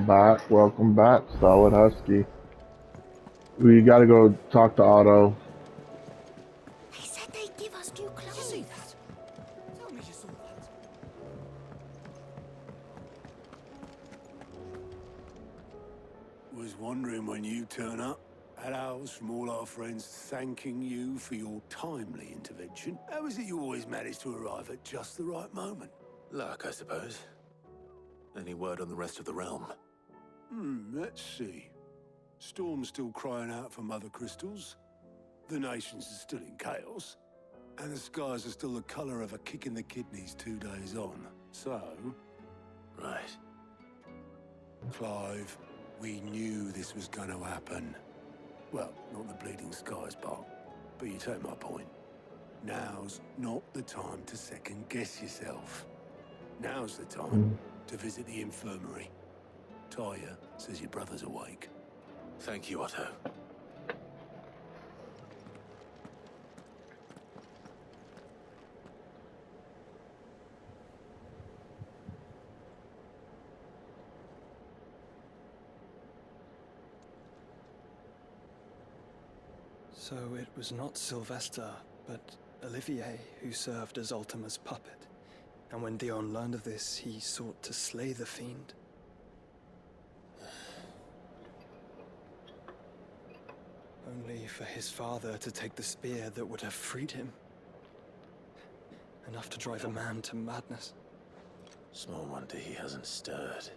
Welcome back, Solid Husky. We gotta go talk to Otto. They said they'd give us new clothes. Did you see that? Tell me you saw that. Was wondering when you turn up. Hellos from all our friends thanking you for your timely intervention. How is it you always manage to arrive at just the right moment? Luck, I suppose. Any word on the rest of the realm? Let's see. Storm's still crying out for Mother Crystals. The nations are still in chaos. And the skies are still the color of a kick in the kidneys 2 days on. So... Right. Clive, we knew this was going to happen. Well, not the bleeding skies part, but you take my point. Now's not the time to second-guess yourself. Now's the time to visit the infirmary. Talia says your brother's awake. Thank you, Otto. So it was not Sylvester, but Olivier who served as Ultima's puppet. And when Dion learned of this, he sought to slay the fiend. Only for his father to take the spear that would have freed him. Enough to drive a man to madness. Small wonder he hasn't stirred.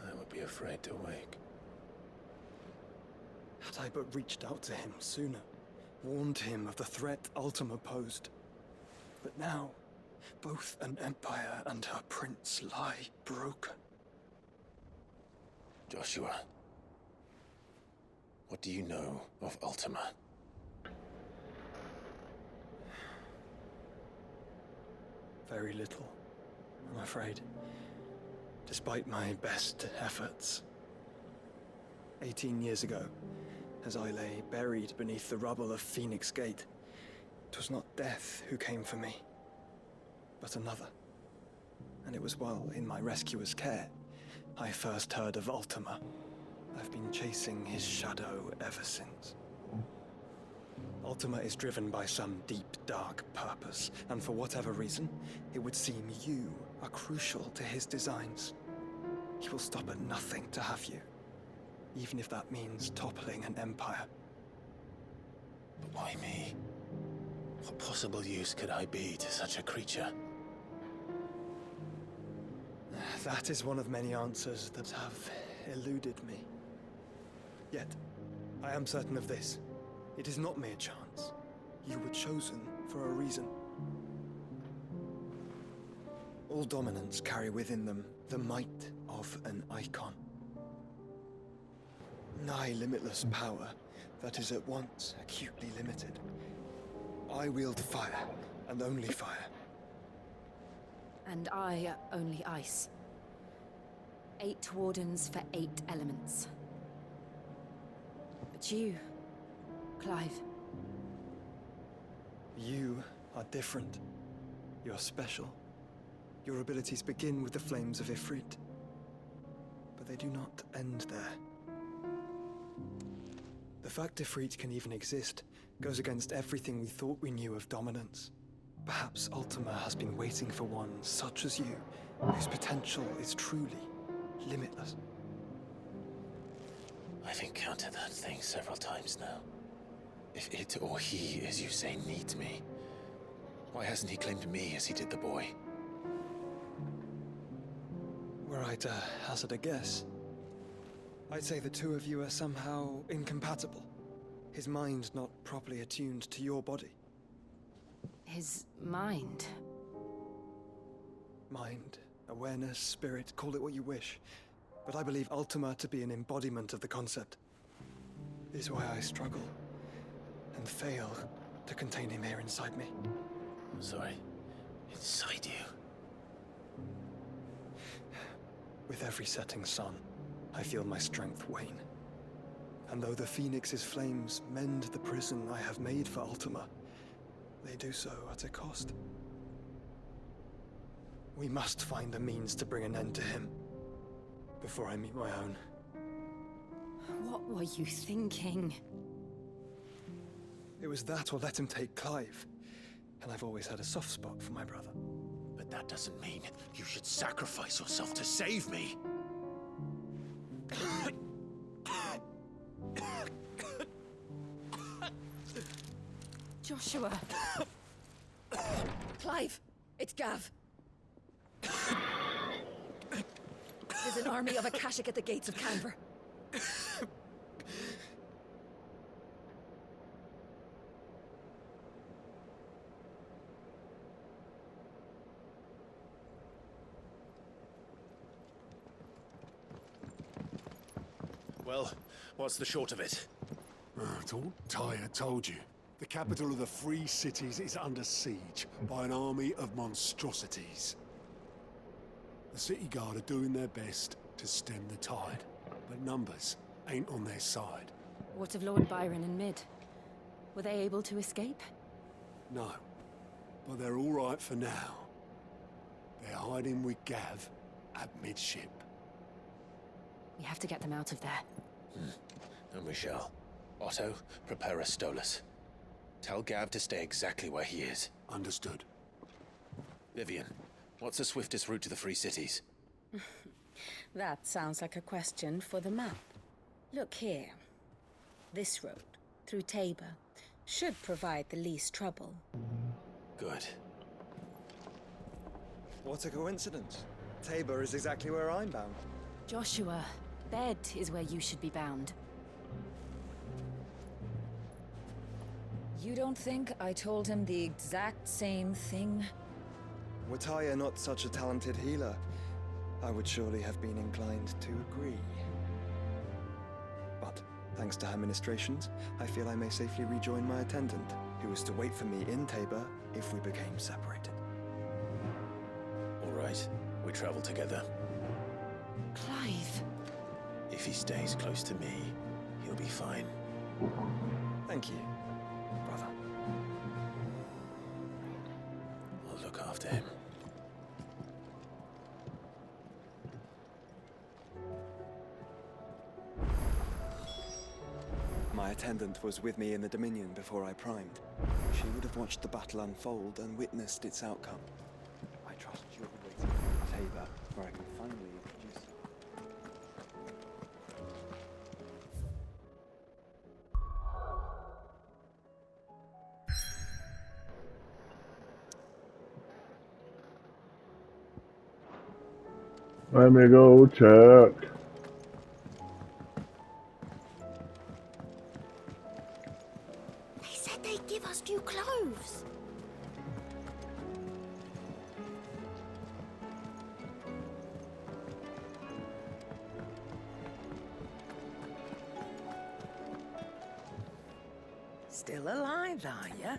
I would be afraid to wake. Had I but reached out to him sooner, warned him of the threat Ultima posed. But now, both an empire and her prince lie broken. Joshua, what do you know of Ultima? Very little, I'm afraid. Despite my best efforts. 18 years ago, as I lay buried beneath the rubble of Phoenix Gate, it was not death who came for me, but another. And it was while in my rescuer's care, I first heard of Ultima. I've been chasing his shadow ever since. Ultima is driven by some deep, dark purpose, and for whatever reason, it would seem you are crucial to his designs. He will stop at nothing to have you, even if that means toppling an empire. But why me? What possible use could I be to such a creature? That is one of many answers that have eluded me. Yet, I am certain of this. It is not mere chance. You were chosen for a reason. All dominants carry within them the might of an icon. Nigh limitless power that is at once acutely limited. I wield fire, and only fire. And I only ice. 8 wardens for 8 elements. But you, Clive. You are different. You're special. Your abilities begin with the flames of Ifrit. But they do not end there. The fact Ifrit can even exist goes against everything we thought we knew of dominance. Perhaps Ultima has been waiting for one such as you, whose potential is truly limitless. I've encountered that thing several times now. If it or he, as you say, needs me, why hasn't he claimed me as he did the boy? Were I to hazard a guess, I'd say the two of you are somehow incompatible. His mind not properly attuned to your body. His mind. Mind, awareness, spirit, call it what you wish. But I believe Ultima to be an embodiment of the concept. This is why I struggle and fail to contain him here inside me. I'm sorry. Inside you? With every setting sun, I feel my strength wane. And though the Phoenix's flames mend the prison I have made for Ultima, they do so at a cost. We must find the means to bring an end to him before I meet my own. What were you thinking? It was that or let him take Clive. And I've always had a soft spot for my brother. But that doesn't mean you should sacrifice yourself to save me. Joshua. Clive, it's Gav. There's an army of Akashic at the gates of Canver. Well, what's the short of it? It's all Tyre told you. The capital of the Free Cities is under siege by an army of monstrosities. The city guard are doing their best to stem the tide, but numbers ain't on their side. What of Lord Byron and Mid? Were they able to escape? No, but they're all right for now. They're hiding with Gav at midship. We have to get them out of there. And we shall. Otto, prepare a Stolas. Tell Gav to stay exactly where he is. Understood. Vivian, what's the swiftest route to the Free Cities? That sounds like a question for the map. Look here. This road, through Tabor, should provide the least trouble. Good. What a coincidence. Tabor is exactly where I'm bound. Joshua, bed is where you should be bound. You don't think I told him the exact same thing? Were Tyre not such a talented healer, I would surely have been inclined to agree. But, thanks to her ministrations, I feel I may safely rejoin my attendant, who is to wait for me in Tabor if we became separated. All right, we travel together. Clive! If he stays close to me, he'll be fine. Thank you, brother. I'll look after him. My attendant was with me in the Dominion before I primed. She would have watched the battle unfold and witnessed its outcome. I trust you'll be waiting at Tabor, where I can finally introduce you. Let me go check. They said they'd give us new clothes. Still alive, are ya?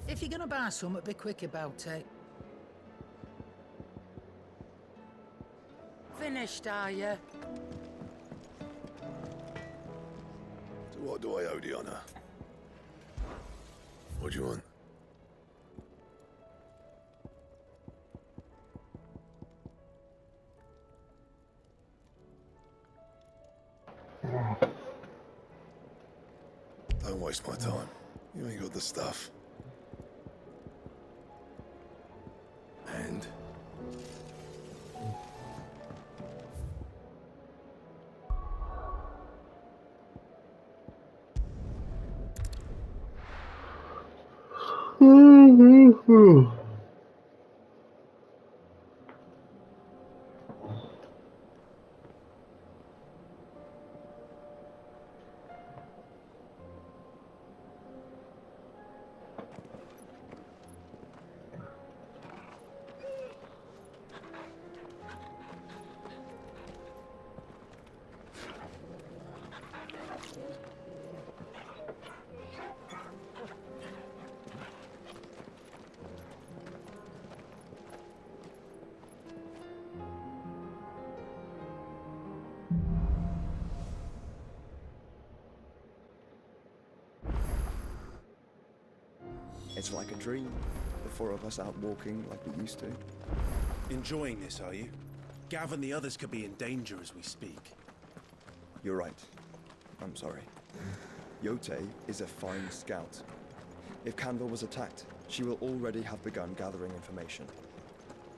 If you're gonna buy something, be quick about it. Finished, are ya? So what do I owe the honor? What do you want? Don't waste my time. You ain't got the stuff. And? It's like a dream. The four of us out walking like we used to. Enjoying this, are you? Gav and the others could be in danger as we speak. You're right. I'm sorry. Yote is a fine scout. If Canville was attacked, she will already have begun gathering information.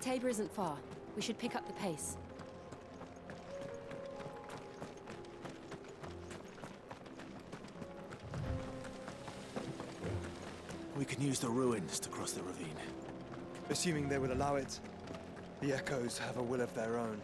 Tabor isn't far. We should pick up the pace. We can use the ruins to cross the ravine. Assuming they would allow it, the Echoes have a will of their own.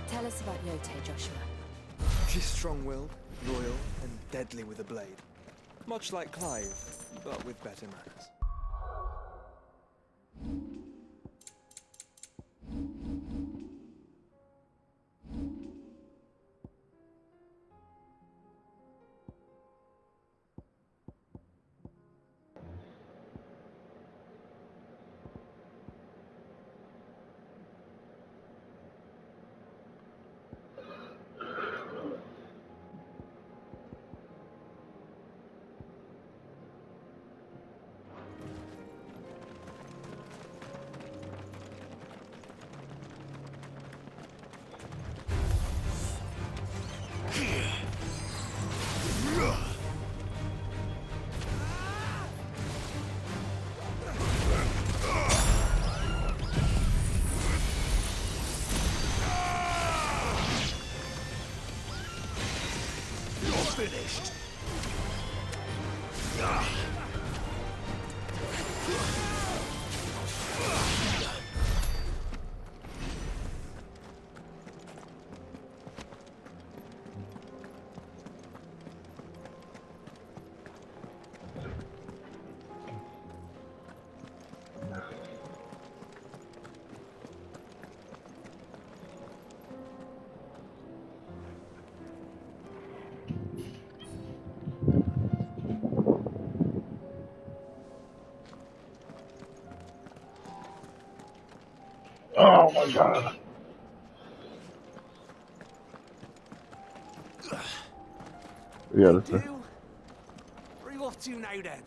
Tell us about Yote, Joshua. She's strong-willed, loyal, and deadly with a blade. Much like Clive, but with better manners. Finished. Oh my god. Yeah, that's it. Where are you off to now then?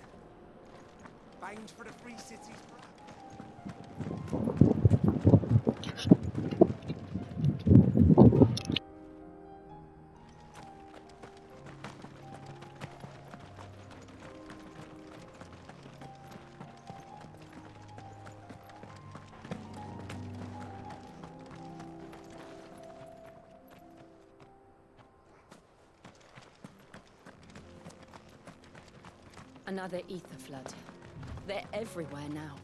Bound for the Free Cities. Another ether flood. They're everywhere now.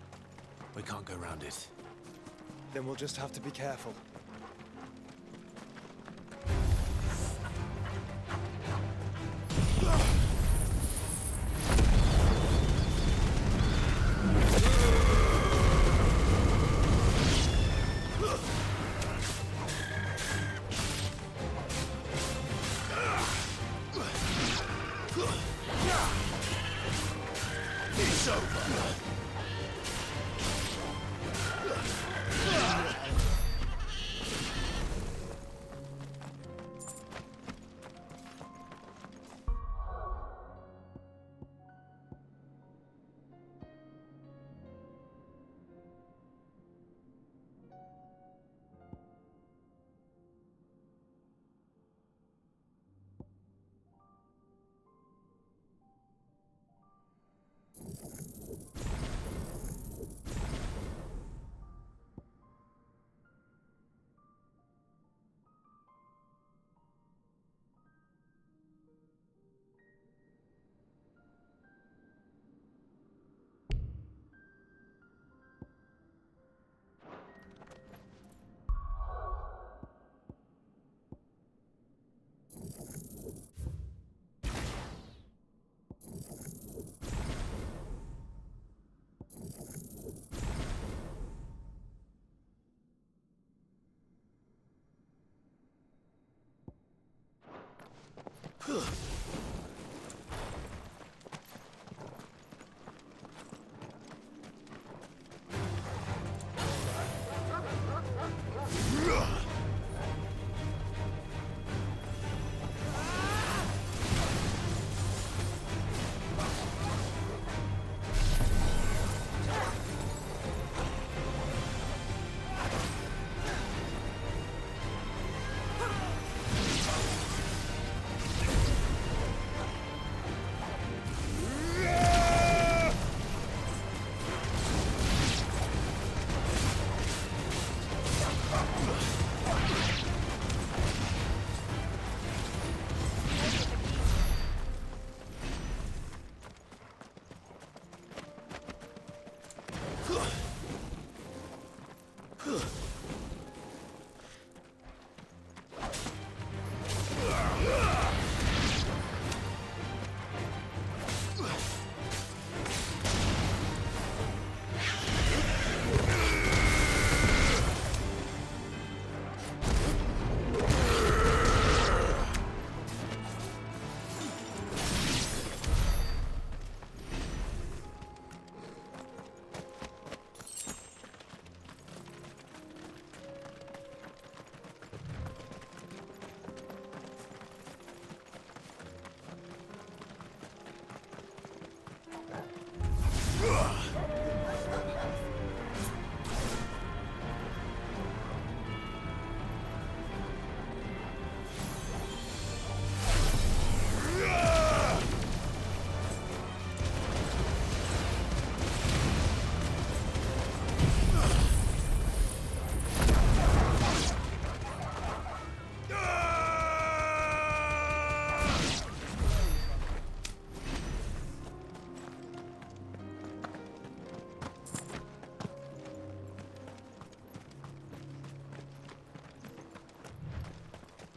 We can't go around it. Then we'll just have to be careful. It's over.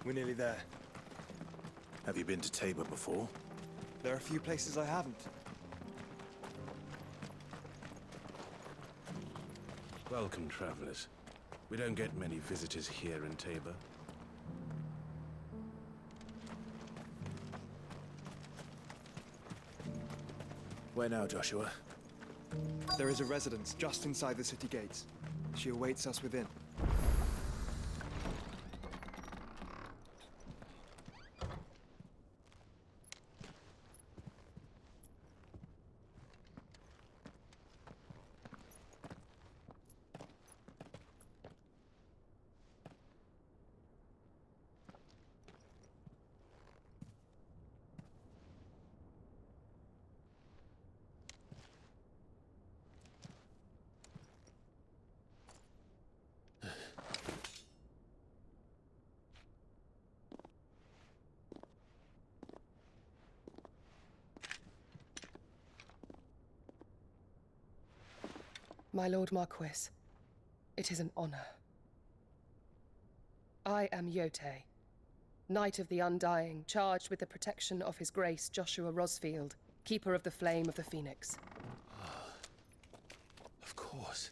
We're nearly there. Have you been to Tabor before? There are a few places I haven't. Welcome, travelers. We don't get many visitors here in Tabor. Where now, Joshua? There is a residence just inside the city gates. She awaits us within. My Lord Marquis, it is an honor. I am Yotei, Knight of the Undying, charged with the protection of His Grace Joshua Rosfield, Keeper of the Flame of the Phoenix. Of course.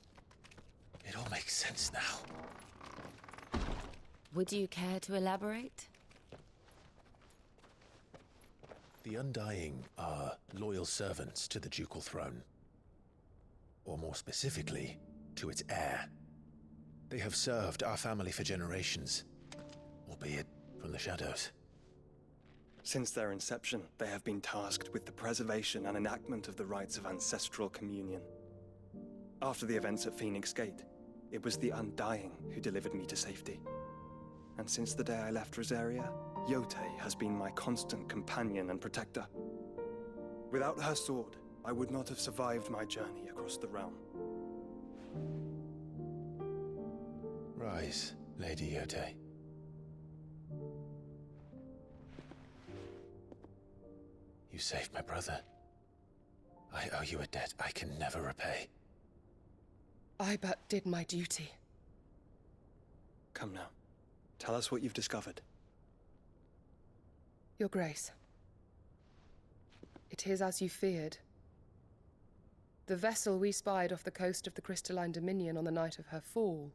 It all makes sense now. Would you care to elaborate? The Undying are loyal servants to the ducal throne. Or more specifically, to its heir. They have served our family for generations, albeit from the shadows. Since their inception, they have been tasked with the preservation and enactment of the rites of ancestral communion. After the events at Phoenix Gate, it was the Undying who delivered me to safety. And since the day I left Rosaria, Yotei has been my constant companion and protector. Without her sword, I would not have survived my journey across the realm. Rise, Lady Yotei. You saved my brother. I owe you a debt I can never repay. I but did my duty. Come now. Tell us what you've discovered. Your Grace. It is as you feared. The vessel we spied off the coast of the Crystalline Dominion on the night of her fall.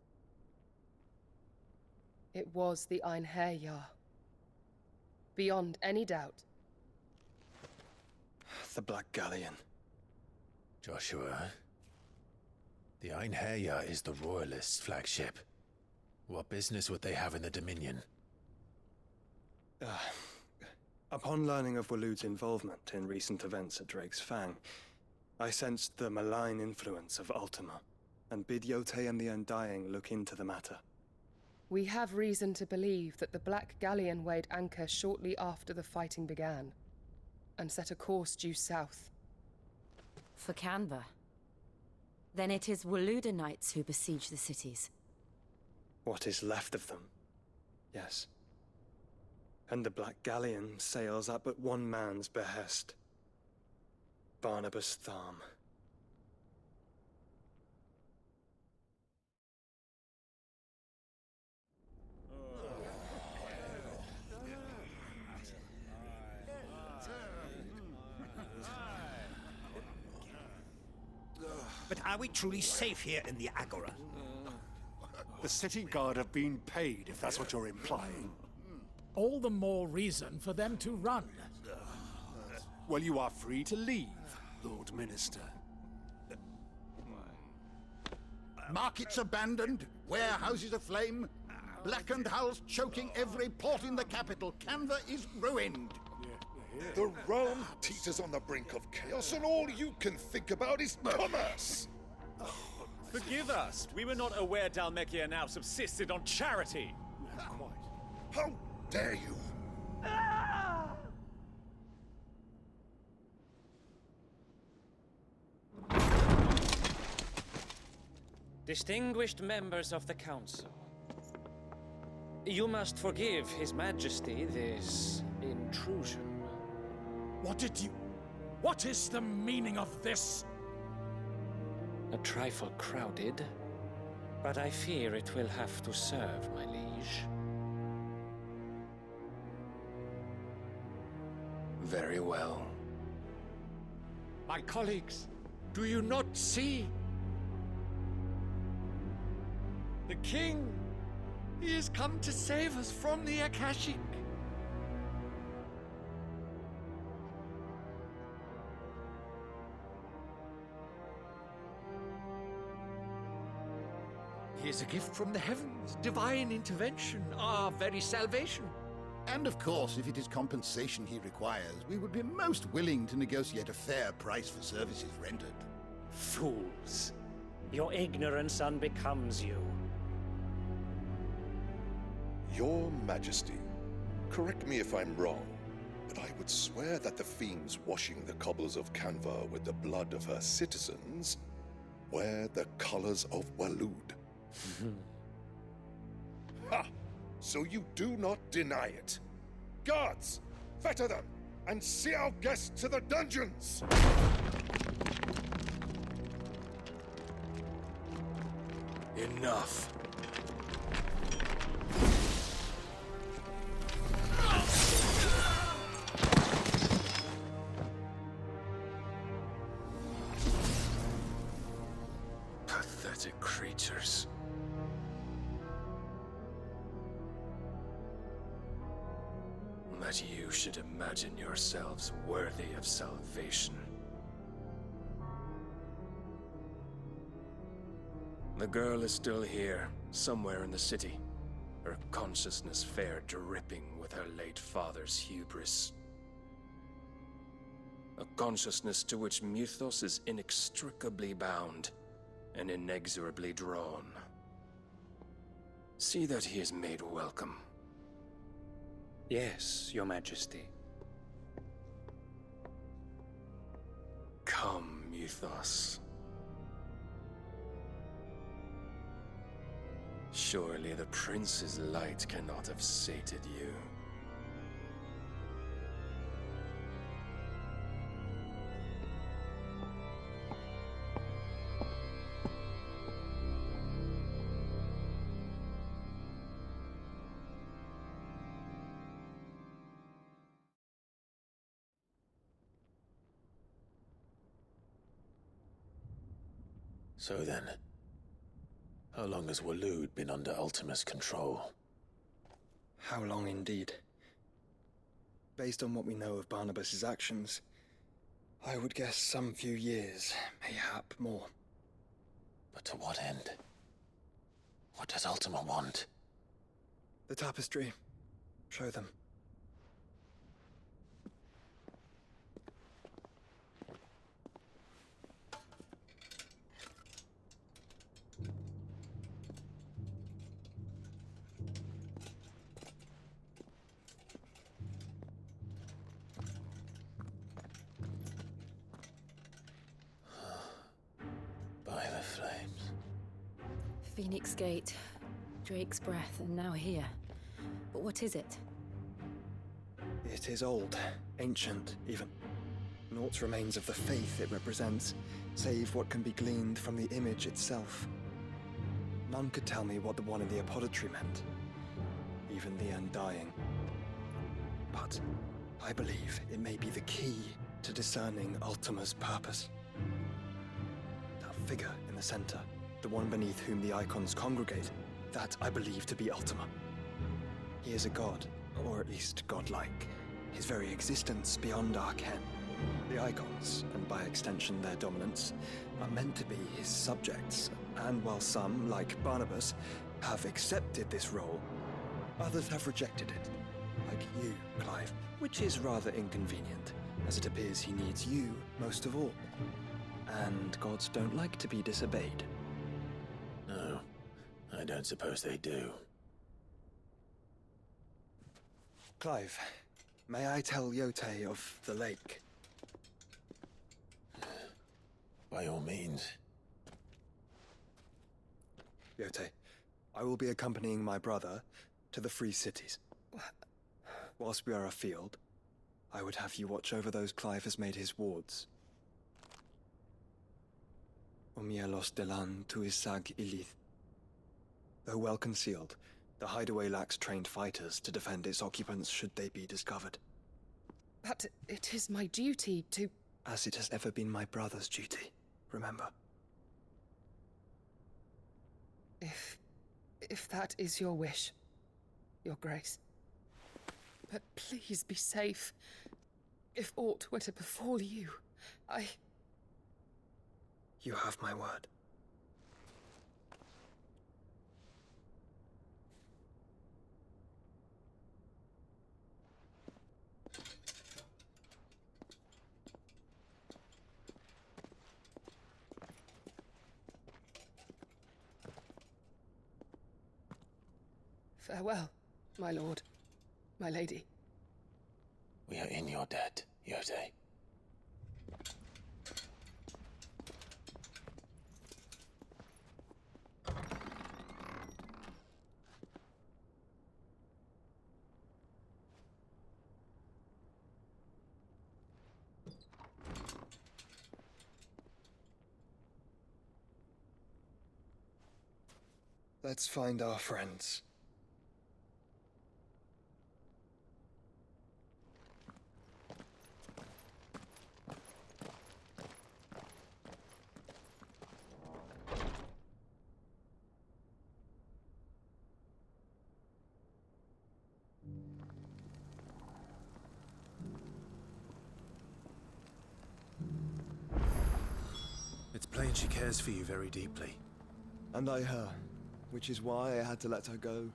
It was the Einherjar. beyond any doubt. The Black Galleon. Joshua, the Einherja is the Royalists' flagship. What business would they have in the Dominion? Upon learning of Waloed's involvement in recent events at Drake's Fang, I sensed the malign influence of Ultima, and bid Yote and the Undying look into the matter. We have reason to believe that the Black Galleon weighed anchor shortly after the fighting began, and set a course due south. For Canva. Then it is Waloeda knights who besiege the cities. What is left of them, yes. And the Black Galleon sails at but one man's behest. Barnabas Tharm. But are we truly safe here in the Agora? The city guard have been paid, if that's what you're implying. All the more reason for them to run. Well, you are free to leave, Lord Minister. Markets abandoned, warehouses aflame, blackened hulls choking every port in the capital. Canva is ruined. The realm teeters on the brink of chaos, and all you can think about is commerce! Forgive us. We were not aware Dhalmekia now subsisted on charity. How dare you! Distinguished members of the Council, you must forgive His Majesty this intrusion. What is the meaning of this? A trifle crowded, but I fear it will have to serve, my liege. Very well. My colleagues, do you not see? The king! He has come to save us from the Akashic! He is a gift from the heavens, divine intervention, our very salvation. And of course, if it is compensation he requires, we would be most willing to negotiate a fair price for services rendered. Fools! Your ignorance unbecomes you. Your Majesty, correct me if I'm wrong, but I would swear that the fiends washing the cobbles of Canva with the blood of her citizens wear the colors of Waloed. Ha! So you do not deny it. Guards, fetter them, and see our guests to the dungeons! Enough. Pathetic creatures. That you should imagine yourselves worthy of salvation. The girl is still here, somewhere in the city. Her consciousness fair dripping with her late father's hubris. A consciousness to which Mythos is inextricably bound and inexorably drawn. See that he is made welcome. Yes, Your Majesty. Come, Mythos. Surely the prince's light cannot have sated you. So then, how long has Waloed been under Ultima's control? How long indeed? Based on what we know of Barnabas's actions, I would guess some few years, mayhap more. But to what end? What does Ultima want? The tapestry. Show them. By the flames. Phoenix Gate, Drake's Breath, and now here. But what is it? It is old, ancient, even. Naught remains of the faith it represents, save what can be gleaned from the image itself. None could tell me what the one in the apothecary meant, even the Undying. But I believe it may be the key to discerning Ultima's purpose. That figure in the center, the one beneath whom the icons congregate, that I believe to be Ultima. He is a god, or at least godlike, his very existence beyond our ken. The icons, and by extension their dominants, are meant to be his subjects, and while some, like Barnabas, have accepted this role, others have rejected it, like you, Clive, which is rather inconvenient, as it appears he needs you most of all. And gods don't like to be disobeyed. No, I don't suppose they do. Clive, may I tell Yote of the lake? By all means. Yote, I will be accompanying my brother to the Free Cities. Whilst we are afield, I would have you watch over those Clive has made his wards. Omielos delan tuisag ilith. Though well concealed, the hideaway lacks trained fighters to defend its occupants should they be discovered. But it is my duty to... As it has ever been my brother's duty, remember. If that is your wish, Your Grace. But please be safe. If aught were to befall you, You have my word. Farewell, my lord, my lady. We are in your debt, Yote. Let's find our friends. It's plain she cares for you very deeply. And I her, which is why I had to let her go.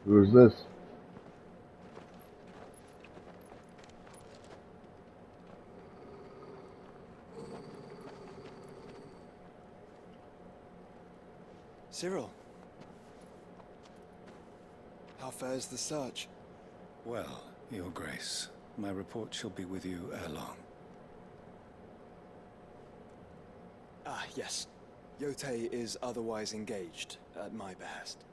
Who is this? Cyril. How fares the search? Well, Your Grace, my report shall be with you ere long. Ah, yes. Yotei is otherwise engaged, at my behest.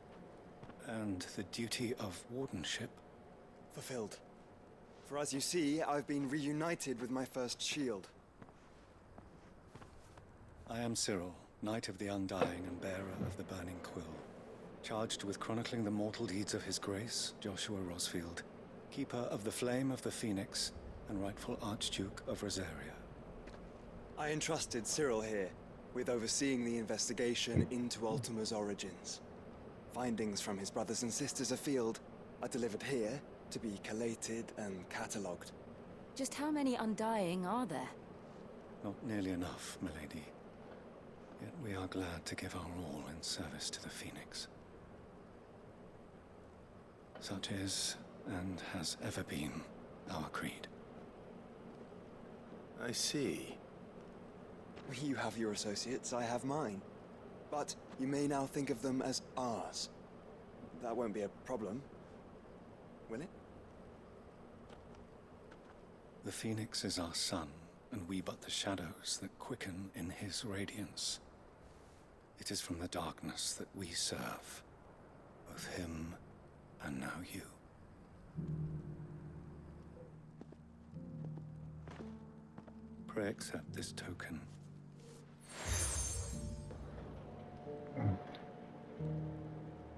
And the duty of wardenship? Fulfilled. For as you see, I've been reunited with my first shield. I am Cyril, Knight of the Undying and bearer of the Burning Quill, charged with chronicling the mortal deeds of His Grace, Joshua Rosfield, keeper of the Flame of the Phoenix and rightful Archduke of Rosaria. I entrusted Cyril here with overseeing the investigation into Ultima's origins. Findings from his brothers and sisters afield are delivered here to be collated and catalogued. Just how many Undying are there? Not nearly enough, milady. Yet we are glad to give our all in service to the Phoenix. Such is, and has ever been, our creed. I see. You have your associates, I have mine. But you may now think of them as ours. That won't be a problem, will it? The Phoenix is our sun, and we but the shadows that quicken in his radiance. It is from the darkness that we serve, both him and now you. Pray accept this token.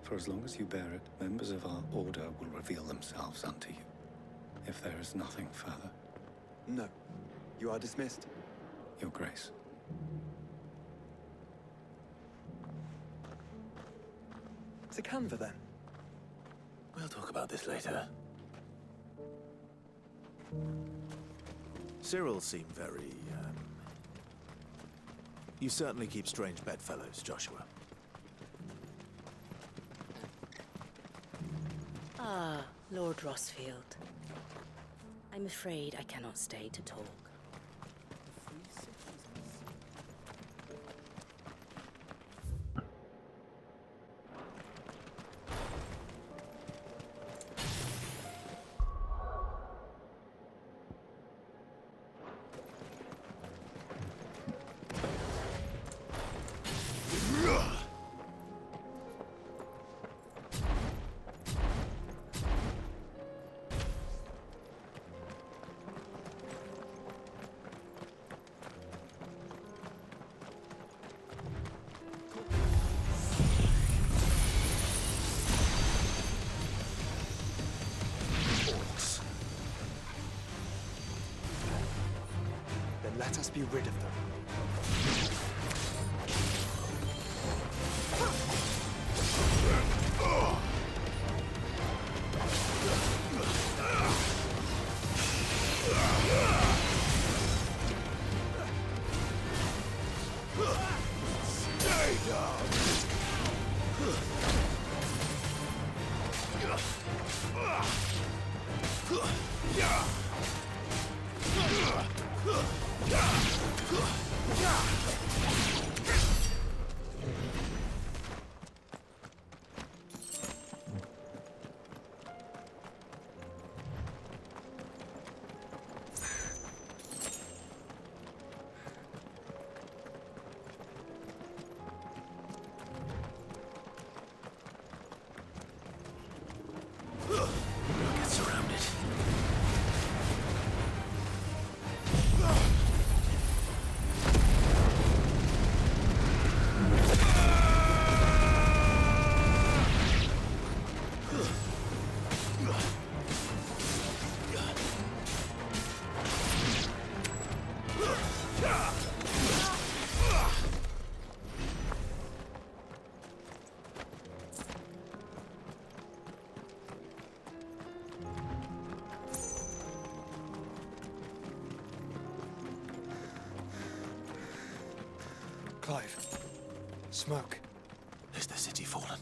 For as long as you bear it, members of our order will reveal themselves unto you, if there is nothing further. No. You are dismissed. Your Grace. To Canva, then. We'll talk about this later. Cyril seemed very, You certainly keep strange bedfellows, Joshua. Ah, Lord Rosfield. I'm afraid I cannot stay to talk. Then let us be rid of them. Stay down! Get surrounded. Clive. Smoke. Is the city fallen?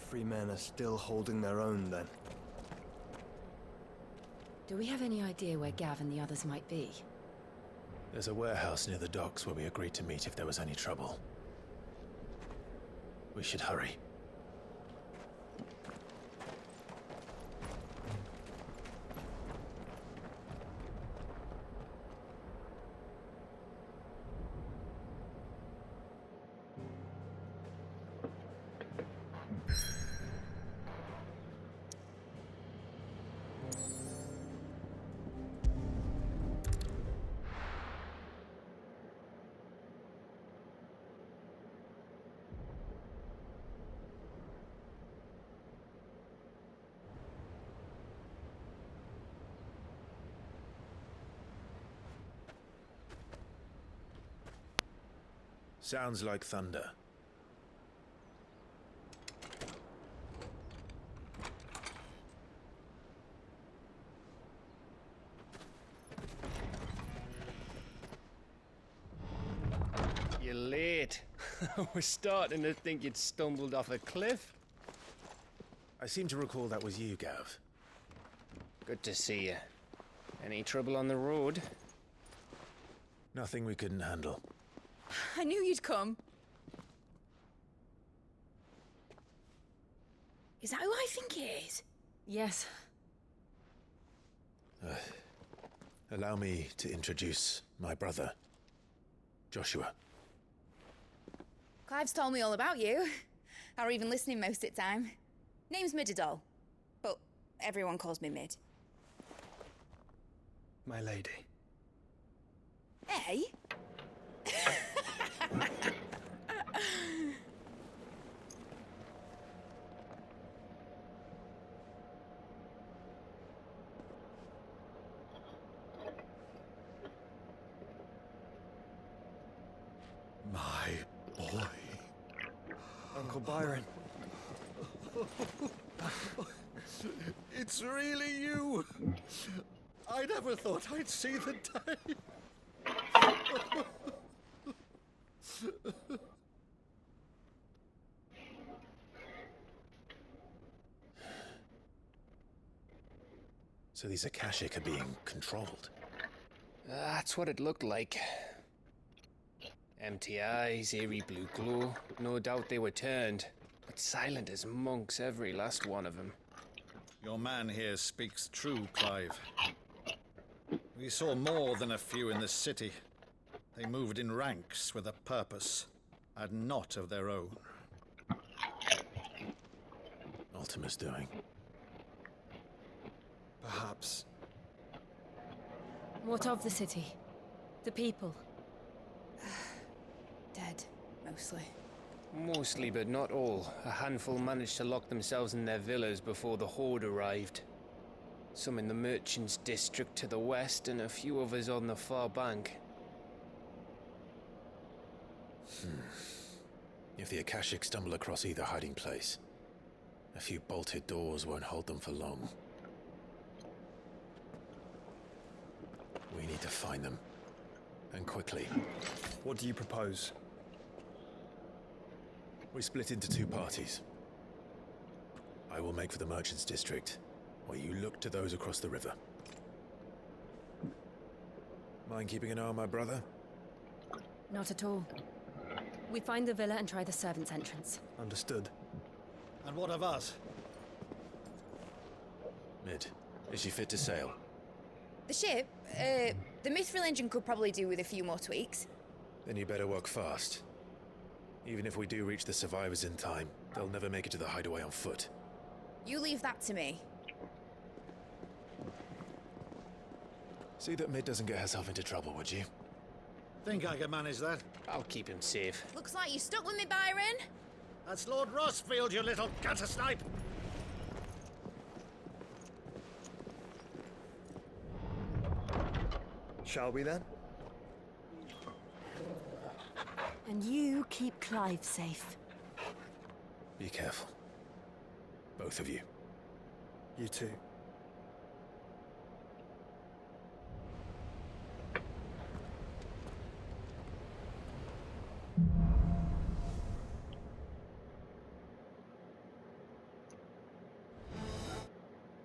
free men are still holding their own, then. Do we have any idea where Gav and the others might be? There's a warehouse near the docks where we agreed to meet if there was any trouble. We should hurry. Sounds like thunder. You're late. We're starting to think you'd stumbled off a cliff. I seem to recall that was you, Gav. Good to see you. Any trouble on the road? Nothing we couldn't handle. I knew you'd come. Is that who I think it is? Yes. Allow me to introduce my brother, Joshua. Clive's told me all about you. Or even listening most of the time. Name's Midadol, but everyone calls me Mid. My lady. Hey? My boy. Uncle Byron. It's really you. I never thought I'd see the day. So these Akashic are being controlled? That's what it looked like. Empty eyes, eerie blue glow. No doubt they were turned, but silent as monks, every last one of them. Your man here speaks true, Clive. We saw more than a few in the city. They moved in ranks with a purpose, and not of their own. Ultima's doing. Perhaps. What of the city? The people? Dead, mostly. Mostly, but not all. A handful managed to lock themselves in their villas before the Horde arrived. Some in the Merchants' District to the west, and a few others on the far bank. If the Akashic stumble across either hiding place, a few bolted doors won't hold them for long. We need to find them. And quickly. What do you propose? We split into two parties. I will make for the Merchants' District, while you look to those across the river. Mind keeping an eye on my brother? Not at all. We find the villa and try the servants' entrance. Understood. And what of us? Mid, is she fit to sail? The ship, the Mithril engine could probably do with a few more tweaks. Then you better work fast. Even if we do reach the survivors in time, they'll never make it to the hideaway on foot. You leave that to me. See that Mid doesn't get herself into trouble, would you? Think I can manage that? I'll keep him safe. Looks like you stuck with me, Byron. That's Lord Rossfield, you little gutter snipe! Shall we then? And you keep Clive safe. Be careful. Both of you. You too.